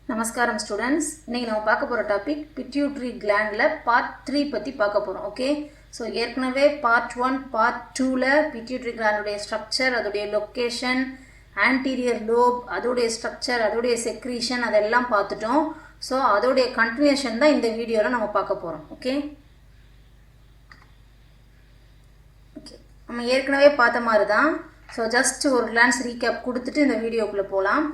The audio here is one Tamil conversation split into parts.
நமஸ்காரம் ஸ்டூடெண்ட்ஸ். இன்றைக்கி நம்ம பார்க்க போகிற டாபிக் பிட்யூட்ரி கிளாண்டில் பார்ட் 3 பற்றி பார்க்க போகிறோம். ஓகே, ஸோ ஏற்கனவே பார்ட் 1 பார்ட் 2ல் பிட்யூட்ரி கிளாண்டுடைய ஸ்ட்ரக்சர், அதோடைய லொக்கேஷன், ஆன்டீரியர் லோப், அதோடைய ஸ்ட்ரக்சர், அதோடைய செக்ரீஷன் அதெல்லாம் பார்த்துட்டோம். ஸோ அதோடைய கண்டினியூஷன் தான் இந்த வீடியோவில் நம்ம பார்க்க போகிறோம். ஓகே ஓகே நம்ம ஏற்கனவே பார்த்த மாதிரி தான். ஸோ ஜஸ்ட் ஒரு கிளான்ஸ் ரீகேப் கொடுத்துட்டு இந்த வீடியோக்குள்ளே போகலாம்.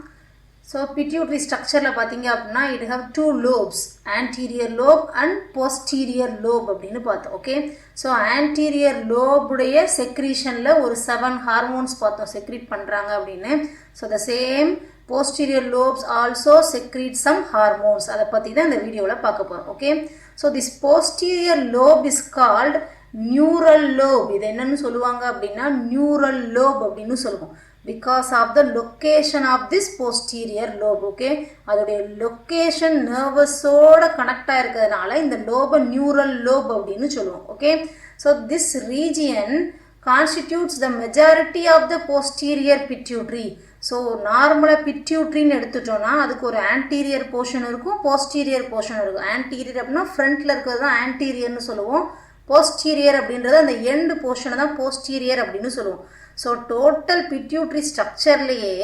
ஸோ பிட்யூட்ரி ஸ்ட்ரக்சரில் பார்த்தீங்க அப்படின்னா it have 2 lobes, anterior lobe and posterior lobe அப்படின்னு பார்த்தோம். ஓகே, ஸோ ஆன்டீரியர் லோபுடைய செக்ரீஷனில் ஒரு 7 ஹார்மோன்ஸ் பார்த்தோம் செக்ரீட் பண்ணுறாங்க அப்படின்னு. So the same posterior lobes also secrete some hormones. அதை பற்றி தான் இந்த வீடியோவில் பார்க்க போகிறோம். Okay, so this posterior lobe is called neural lobe. இது என்னன்னு சொல்லுவாங்க அப்படின்னா நியூரல் லோப் அப்படின்னு சொல்லுவோம். because of the location of this posterior lobe. okay, அதோடைய லொக்கேஷன் நர்வஸோட கனெக்ட் ஆகிருக்கிறதுனால இந்த லோபை நியூரல் லோப் அப்படின்னு சொல்லுவோம். Okay, so this region constitutes the majority of the posterior pituitary. So நார்மலாக பிட்யூட்ரின்னு எடுத்துட்டோம்னா அதுக்கு ஒரு ஆன்டீரியர் போர்ஷன் இருக்கும், போஸ்டீரியர் போர்ஷன் இருக்கும். ஆன்டீரியர் அப்படின்னா ஃப்ரண்ட்டில் இருக்கிறது தான் ஆன்டீரியர்னு சொல்லுவோம். போஸ்டீரியர் அப்படின்றது அந்த எண்டு போர்ஷனை தான் போஸ்டீரியர் அப்படின்னு சொல்லுவோம். ஸோ டோட்டல் பிட்யூட்ரி ஸ்ட்ரக்சர்லேயே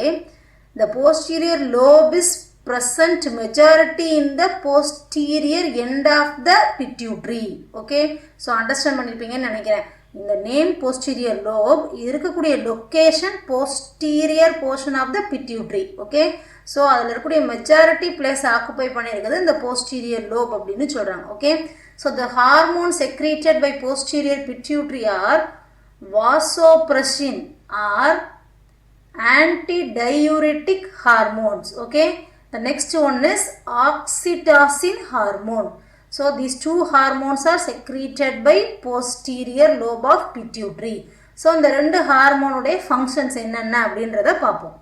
the posterior lobe is present majority in the posterior end of the pituitary. okay, so understand பண்ணியிருப்பீங்கன்னு நினைக்கிறேன். இந்த நேம் posterior lobe இருக்கக்கூடிய location posterior portion of the pituitary. Okay, so அதில் இருக்கக்கூடிய மெஜாரிட்டி பிளேஸ் ஆக்குப்பை பண்ணியிருக்கிறது இந்த posterior lobe அப்படின்னு சொல்கிறாங்க. Okay, so the hormone secreted by posterior pituitary are vasopressin or antidiuretic hormones. okay, the next one is oxytocin hormone. So these two hormones are secreted by posterior lobe of pituitary. So இந்த ரெண்டு ஹார்மோனுடைய ஃபங்க்ஷன்ஸ் என்னென்ன அப்படின்றத பார்ப்போம்.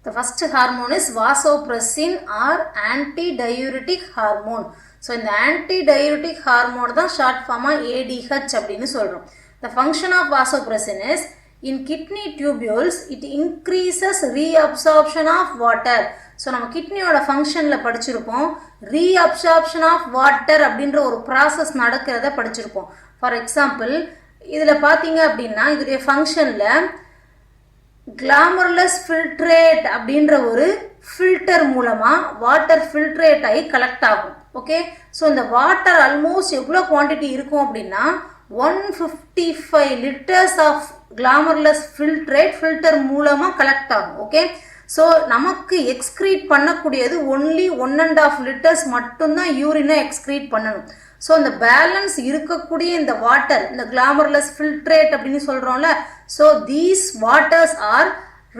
The first hormone is vasopressin or antidiuretic hormone. So இந்த antidiuretic hormone தான் ஷார்ட் ஃபார்மாக ADH அப்படின்னு சொல்கிறோம். The function of vasopressin is in kidney tubules it increases reabsorption of water. So நம்ம கிட்னியோட ஃபங்க்ஷனில் படிச்சிருப்போம் ரீஅப்சார்ப்ஷன் ஆஃப் வாட்டர் அப்படின்ற ஒரு ப்ராசஸ் நடக்கிறத படிச்சிருப்போம். ஃபார் எக்ஸாம்பிள் இதில் பார்த்தீங்க அப்படின்னா இதோடைய ஃபங்க்ஷனில் கிளாமர்லெஸ் ஃபில்ட்ரேட் அப்படின்ற ஒரு ஃபில்டர் மூலமாக வாட்டர் ஃபில்ட்ரேட் ஆகி கலெக்ட் ஆகும். ஓகே, ஸோ இந்த வாட்டர் ஆல்மோஸ்ட் எவ்வளோ குவான்டிட்டி இருக்கும் அப்படின்னா 155 liters ஆஃப் கிளாமர்லெஸ் ஃபில்டர் மூலமாக கலெக்ட் ஆகும். ஓகே, ஸோ நமக்கு எக்ஸ்க்ரீட் பண்ணக்கூடியது ஒன்லி 1.5 liters மட்டும்தான் யூரினை எக்ஸ்க்ரீட் பண்ணணும். ஸோ இந்த பேலன்ஸ் இருக்கக்கூடிய இந்த வாட்டர், இந்த கிளாமர்லெஸ் ஃபில்ட்ரேட் அப்படின்னு சொல்கிறோம்ல, so these waters are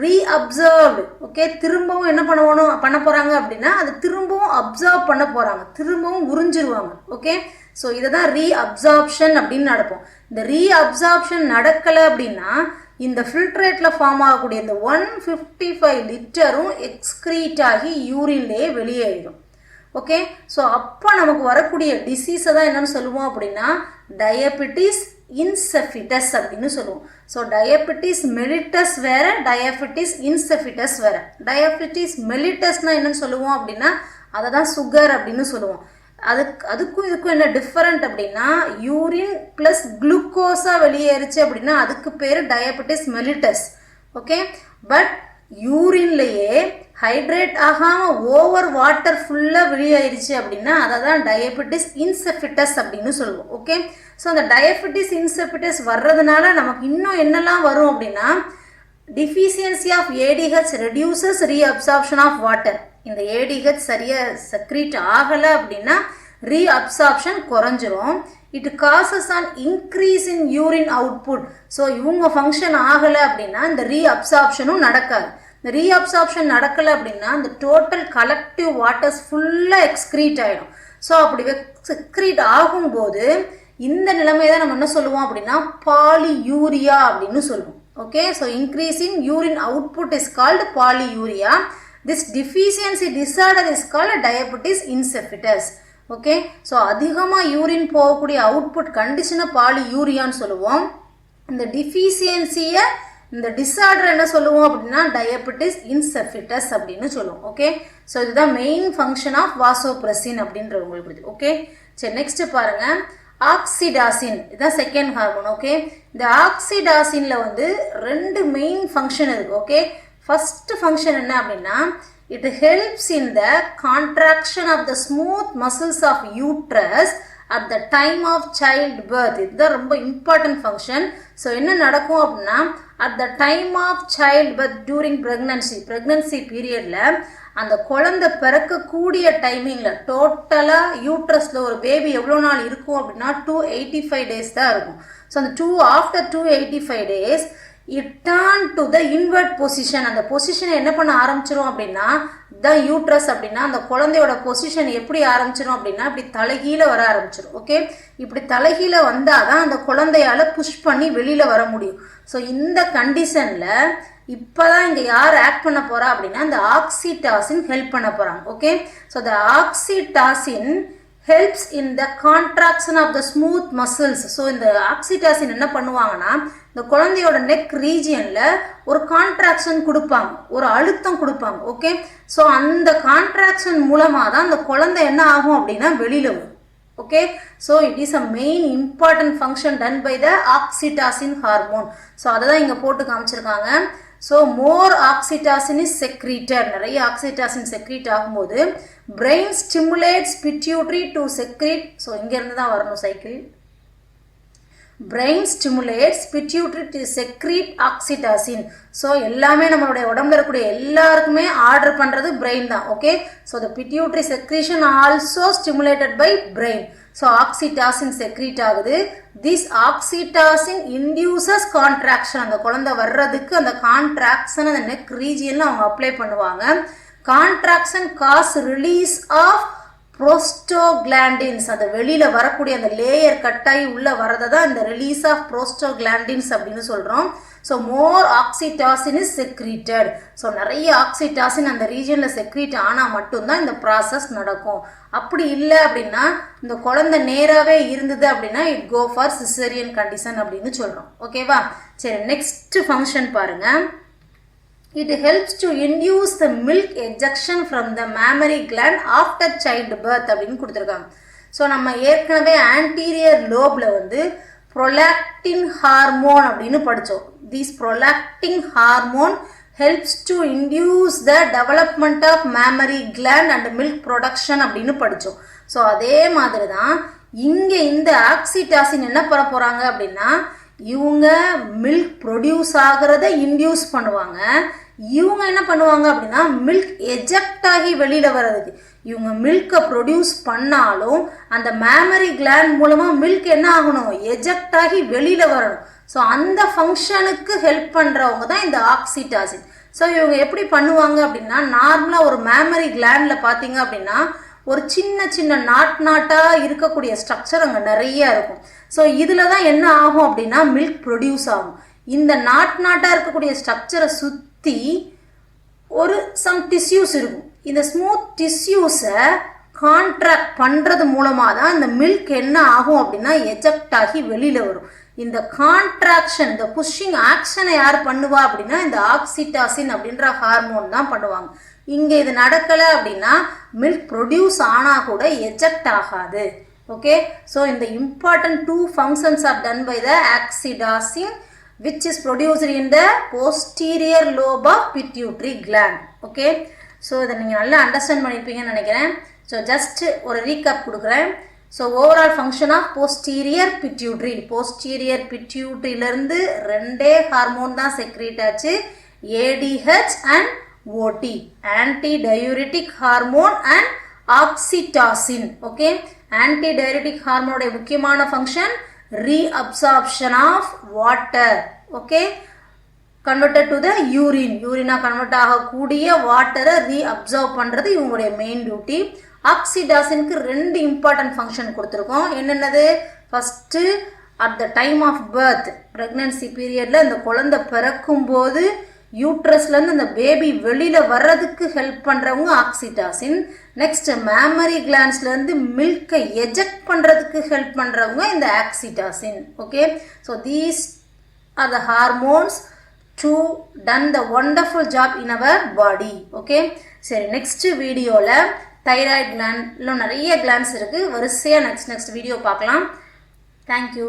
reabsorbed. Okay, திரும்பவும் என்ன பண்ண போகிறாங்க அப்படின்னா அது திரும்பவும் அப்சர்வ் பண்ண போகிறாங்க, திரும்பவும் உறிஞ்சிருவாங்க. ஓகே, ஸோ இதை தான் ரீஅப்சார்ப்ஷன் அப்படின்னு நடப்போம். இந்த ரீஅப்சார்ப்ஷன் நடக்கலை அப்படின்னா இந்த ஃபில்ட்ரேட்டில் ஃபார்ம் ஆகக்கூடிய இந்த 155 லிட்டரும் எக்ஸ்க்ரீட் ஆகி யூரின்லேயே வெளியேறிடும். ஓகே, ஸோ அப்போ நமக்கு வரக்கூடிய டிசீஸை தான் என்னென்னு சொல்லுவோம் அப்படின்னா டயபெட்டிஸ் இன்செஃபிட்டஸ் அப்படின்னு சொல்லுவோம். ஸோ டயபெட்டிஸ் மெலிட்டஸ் வேறு, டயபெட்டிஸ் இன்செஃபிட்டஸ் வேறு. டயபெட்டிஸ் மெலிட்டஸ்னால் என்னென்னு சொல்லுவோம் அப்படின்னா அதை தான் சுகர் அப்படின்னு சொல்லுவோம். அதுக்கும் இதுக்கும் என்ன டிஃபரண்ட் அப்படின்னா யூரின் ப்ளஸ் குளுக்கோஸாக வெளியேறிச்சு அப்படின்னா அதுக்கு பேர் டயபெட்டிஸ் மெலிட்டஸ். ஓகே, பட் யூரின்லேயே ஹைட்ரேட் ஆகாமல் ஓவர் வாட்டர் ஃபுல்லாக வெளியேறிச்சு அப்படின்னா அதை தான் டயபெட்டிஸ் இன்செஃபிட்டஸ் அப்படின்னு சொல்லுவோம். ஓகே, ஸோ அந்த டயபெட்டிஸ் இன்செஃபிட்டஸ் வர்றதுனால நமக்கு இன்னும் என்னெல்லாம் வரும் அப்படின்னா deficiency of ADH reduces reabsorption of water. இந்த ADH சரியாக செக்ரீட் ஆகலை அப்படின்னா ரீஅப்சார்ப்ஷன் குறைஞ்சிரும். It causes an increase in urine output. So இவங்க ஃபங்க்ஷன் ஆகலை அப்படின்னா இந்த ரீஅப்சார்ப்ஷனும் நடக்காது. இந்த ரீஅப்சார்ப்ஷன் நடக்கலை அப்படின்னா இந்த டோட்டல் கலெக்டிவ் வாட்டர்ஸ் ஃபுல்லாக எக்ஸ்க்ரீட் ஆகிடும். ஸோ அப்படி எக்ஸ்க்ரீட் ஆகும்போது இந்த நிலைமையை தான் நம்ம என்ன சொல்லுவோம் அப்படின்னா பாலியூரியா அப்படின்னு சொல்லுவோம். Okay, so increase in urine output is called polyuria. This deficiency disorder is called diabetes insipidus. Okay, so அதிகமாக யூரின் போகக்கூடிய அவுட்புட் கண்டிஷனை பாலியூரியான்னு சொல்லுவோம். இந்த டிஃபிஷியன்சியை இந்த டிஸார்டர் என்ன சொல்லுவோம் அப்படின்னா டயபெட்டிஸ் இன்செஃபிட்டஸ் அப்படின்னு சொல்லுவோம். ஓகே, ஸோ இதுதான் மெயின் ஃபங்க்ஷன் ஆஃப் வாசோப்ரெசின் அப்படின்ற உங்களுக்கு. ஓகே, சரி நெக்ஸ்ட் பாருங்க ஆக்சிடாசின், இதுதான் செகண்ட் ஹார்மோன். ஓகே, இந்த ஆக்சிடாசின்ல வந்து ரெண்டு மெயின் ஃபங்க்ஷன் இருக்கு. ஓகே, ஃபர்ஸ்ட் ஃபங்க்ஷன் என்ன அப்படின்னா it helps in the contraction of the smooth muscles of uterus at the time of childbirth. இதுதான் ரொம்ப இம்பார்ட்டன்ட் ஃபங்க்ஷன். ஸோ என்ன நடக்கும் அப்படின்னா at the time of childbirth during pregnancy பீரியட்ல அந்த குழந்தை பிறக்கக்கூடிய டைமிங்கில் டோட்டலாக யூட்ரஸில் ஒரு பேபி எவ்வளோ நாள் இருக்கும் அப்படின்னா 285 days தான் இருக்கும். ஸோ அந்த after 285 days it turn to the invert position. அந்த பொசிஷனை என்ன பண்ண ஆரம்பிச்சிரும் அப்படின்னா தான் யூட்ரஸ் அப்படின்னா அந்த குழந்தையோட பொசிஷன் எப்படி ஆரம்பிச்சிடும் அப்படின்னா இப்படி தலைகீழ வர ஆரம்பிச்சிடும். ஓகே, இப்படி தலைகீழ வந்தால் தான் அந்த குழந்தையால் புஷ் பண்ணி வெளியில் வர முடியும். ஸோ இந்த கண்டிஷனில் இப்போ தான் இங்கே யார் ஆக்ட் பண்ண போகிறா அப்படின்னா இந்த ஆக்சிடாசின் ஹெல்ப் பண்ண போகிறாங்க. Okay, so the oxytocin helps in the contraction of the smooth muscles. So இந்த ஆக்சிடாசின் என்ன பண்ணுவாங்கன்னா இந்த குழந்தையோட நெக் ரீஜியனில் ஒரு கான்ட்ராக்ஷன் கொடுப்பாங்க, ஒரு அழுத்தம் கொடுப்பாங்க. ஓகே, ஸோ அந்த கான்ட்ராக்ஷன் மூலமாக தான் அந்த குழந்தை என்ன ஆகும் அப்படின்னா வெளியில் வரும். Okay, so it is a main important function done by the oxytocin hormone. So அதை தான் இங்கே போட்டு காமிச்சிருக்காங்க. So more oxytocin is secreted, நிறைய ஆக்சிடாசின் செக்ரீட் ஆகும்போது brain stimulates pituitary to secrete. So இங்கேருந்து தான் வரணும் cycle. brain stimulates pituitary to secrete oxytocin. So எல்லாமே நம்மளுடைய உடம்புல இருக்கக்கூடிய எல்லாருக்குமே ஆர்டர் பண்ணுறது பிரெயின் தான். Okay, so the pituitary secretion also stimulated by brain. So oxytocin secrete ஆகுது. திஸ் ஆக்சிடாசின் இன்டியூசஸ் கான்ட்ராக்ஷன், அந்த குழந்தை வர்றதுக்கு அந்த கான்ட்ராக்ஷன் அந்த நெக் ரீஜியனில் அவங்க அப்ளை பண்ணுவாங்க. கான்ட்ராக்ஷன் காஸ் ரிலீஸ் ஆஃப் ப்ரோஸ்டோகிளாண்டின்ஸ், அந்த வெளியில் வரக்கூடிய அந்த லேயர் கட்டாயி உள்ளே வரதை தான் இந்த ரிலீஸ் ஆஃப் ப்ரோஸ்டோகிளாண்டின்ஸ் அப்படின்னு சொல்கிறோம். So more oxytocin is secreted. So நிறைய ஆக்சிடாசின் அந்த ரீஜனில் செக்ரீட் ஆனால் மட்டும்தான் இந்த ப்ராசஸ் நடக்கும். அப்படி இல்லை அப்படின்னா இந்த குழந்தை நேராகவே இருந்தது அப்படின்னா it go for caesarean condition அப்படின்னு சொல்கிறோம். ஓகேவா, சரி நெக்ஸ்ட் ஃபங்க்ஷன் பாருங்கள். It helps to induce the milk ejection from the mammary gland after childbirth அப்படின்னு கொடுத்துருக்காங்க. ஸோ நம்ம ஏற்கனவே ஆன்டீரியர் லோபில் வந்து ப்ரொலாக்டின் ஹார்மோன் அப்படின்னு படித்தோம். This prolactin hormone helps to induce the development of mammary gland and milk production அப்படின்னு படித்தோம். ஸோ அதே மாதிரி தான் இங்கே இந்த ஆக்சிடாசின் என்ன பண்ண போகிறாங்க அப்படின்னா இவங்க மில்க் ப்ரொடியூஸ் ஆகிறத இன்டியூஸ் பண்ணுவாங்க. இவங்க என்ன பண்ணுவாங்க அப்படின்னா மில்க் எஜெக்ட் ஆகி வெளியில் வர்றதுக்கு இவங்க மில்கை ப்ரொடியூஸ் பண்ணாலும் அந்த மேமரி கிளாண்ட் மூலமாக மில்க் என்ன ஆகணும், எஜெக்ட் ஆகி வெளியில் வரணும். ஸோ அந்த ஃபங்க்ஷனுக்கு ஹெல்ப் பண்ணுறவங்க தான் இந்த ஆக்சிடாசின். ஸோ இவங்க எப்படி பண்ணுவாங்க அப்படின்னா நார்மலாக ஒரு மேமரி கிளாண்டில் பார்த்தீங்க அப்படின்னா ஒரு சின்ன சின்ன நாட்டாக இருக்கக்கூடிய ஸ்ட்ரக்சர் அங்கே நிறைய இருக்கும். ஸோ இதில் தான் என்ன ஆகும் அப்படின்னா மில்க் ப்ரொடியூஸ் ஆகும். இந்த நாட்டாக இருக்கக்கூடிய ஸ்ட்ரக்சரை சுற்றி ஒரு சம் டிஷ்யூஸ் இருக்கும். இந்த ஸ்மூத் டிஷ்யூஸை கான்ட்ராக்ட் பண்ணுறது மூலமாக தான் இந்த மில்க் என்ன ஆகும் அப்படின்னா எஜெக்ட் ஆகி வெளியில் வரும். இந்த கான்ட்ராக்ஷன், இந்த புஷ்ஷிங் ஆக்ஷனை யார் பண்ணுவா அப்படின்னா இந்த ஆக்சிடாசின் அப்படின்ற ஹார்மோன் தான் பண்ணுவாங்க. இங்கே இது நடக்கலை அப்படின்னா மில்க் ப்ரொடியூஸ் ஆனால் கூட எஜெக்ட் ஆகாது. ஓகே, ஸோ இந்த important 2 functions are done by the oxytocin which is produced in the posterior lobe of pituitary gland. Okay, so இதை நீங்கள் நல்லா அண்டர்ஸ்டாண்ட் பண்ணியிருப்பீங்கன்னு நினைக்கிறேன். ஸோ ஜஸ்ட் ஒரு ரீகேப் கொடுக்குறேன். So overall function of posterior பிட்யூட்ரியிலேருந்து 2 ஹார்மோன் தான் செக்ரீட் ஆச்சு, ADH and OT, anti diuretic hormone and oxytocin. Okay, anti diuretic ஹார்மோனுடைய முக்கியமான function reabsorption of water. Okay, converted to the யூரினாக கன்வெர்ட் ஆகக்கூடிய வாட்டரை ரீஅப்சர்வ் பண்ணுறது இவங்களுடைய மெயின் டியூட்டி. ஆக்சிடாசினுக்கு 2 இம்பார்ட்டன்ட் ஃபங்க்ஷன் கொடுத்துருக்கோம். என்னென்னது, first at the time of birth, pregnancy பீரியடில் இந்த குழந்தை பிறக்கும்போது யூட்ரஸ்லேருந்து அந்த பேபி வெளியில் வர்றதுக்கு ஹெல்ப் பண்ணுறவங்க ஆக்சிடாசின். நெக்ஸ்ட் மேமரி கிளான்ஸ்லேருந்து மில்கை எஜெக்ட் பண்ணுறதுக்கு ஹெல்ப் பண்ணுறவங்க இந்த oxytocin. Okay, so these are the hormones to done the wonderful job in our body. Okay, சரி நெக்ஸ்ட் வீடியோவில் தைராய்டு கிளாண்ட் இன்னும் நிறைய கிளாண்ட்ஸ் இருக்குது, வரிசையாக நெக்ஸ்ட் வீடியோ பார்க்கலாம். தேங்க்யூ.